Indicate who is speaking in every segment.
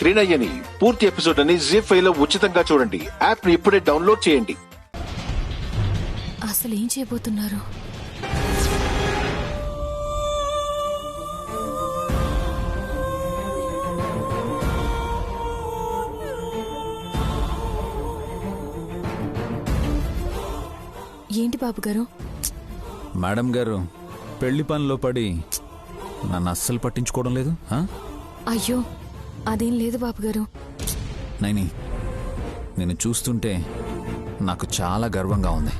Speaker 1: త్రినయ్యని పూర్తి ఎపిసోడ్ అని జీ5 లో ఉచితంగా చూడండి. యాప్ ని ఇప్పుడే డౌన్లోడ్ చేయండి.
Speaker 2: అసలు ఏం చేయబోతున్నారు? ఏంటి బాబు గారు?
Speaker 3: మేడం గారు పెళ్లి పనిలో పడి నన్ను అస్సలు పట్టించుకోవడం లేదు.
Speaker 2: అయ్యో అదేం లేదు బాబు గారు.
Speaker 3: నైని, నేను చూస్తుంటే నాకు చాలా గర్వంగా ఉంది.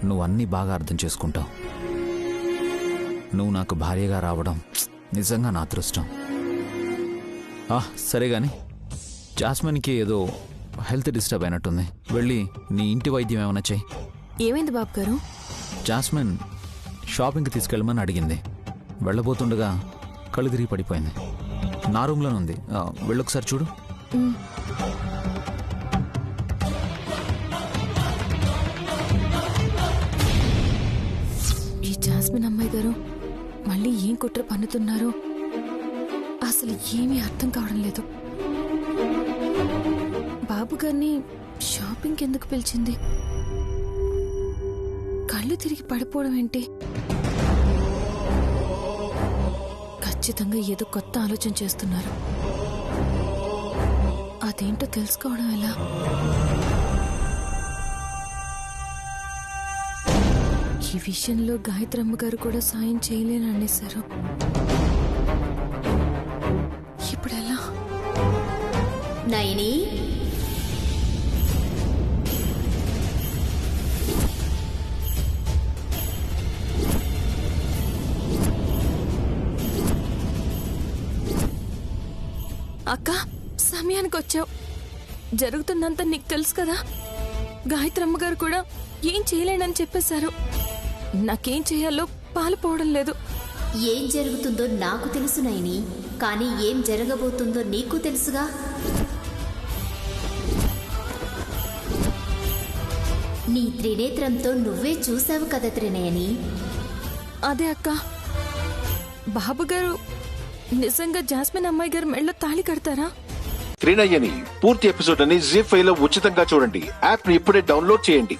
Speaker 3: నువ్వు అన్నీ బాగా అర్థం చేసుకుంటావు. నువ్వు నాకు భార్యగా రావడం నిజంగా నా అదృష్టం. సరే గాని, జాస్మిన్కి ఏదో హెల్త్ డిస్టర్బ్ అయినట్టుంది. వెళ్ళి నీ ఇంటి వైద్యం ఏమైనా చెయ్యి.
Speaker 2: ఏమైంది బాబు గారు?
Speaker 3: జాస్మిన్ షాపింగ్కి తీసుకెళ్ళమని అడిగింది. వెళ్ళబోతుండగా కళ్ళు తిరిగి పడిపోయింది. నా రూమ్లోనే ఉంది. వెళ్ళొకసారి చూడు.
Speaker 2: జాస్మిన్ అమ్మాయి గారు మళ్ళీ ఏం కుట్ర పన్నుతున్నారో అసలు ఏమీ అర్థం కావడం లేదు. బాబు గారిని షాపింగ్కి ఎందుకు పిలిచింది? కళ్ళు తిరిగి పడిపోవడం ఏంటి? ఖచ్చితంగా ఏదో కొత్త ఆలోచన చేస్తున్నారు. అదేంటో తెలుసుకోవడం ఎలా? ఈ విషయంలో గాయత్రమ్మ గారు కూడా సాయం చేయలేననేశారు. ఇప్పుడెలా?
Speaker 4: నయని,
Speaker 2: అక్క, సమయానికి వచ్చావు. జరుగుతున్నంత నీకు తెలుసు కదా. గాయత్రమ్మ గారు కూడా ఏం చేయలేనని చెప్పేశారు. నాకేం చేయాలో పాలుపోవడం లేదు.
Speaker 4: ఏం జరుగుతుందో నాకు తెలుసు నయని, కానీ ఏం జరగబోతుందో నీకు తెలుసుగా. నీ త్రినేత్రంతో నువ్వే చూసావు కదా త్రినయని.
Speaker 2: అదే అక్క, బాబు గారు నిజంగా జాస్మిన్ అమ్మాయి గారు మెళ్ళో తాళి కడతారా?
Speaker 1: త్రినయ్యని పూర్తి ఎపిసోడ్ అని జీ5 లో ఉచితంగా చూడండి. యాప్ ని ఇప్పుడే డౌన్లోడ్ చేయండి.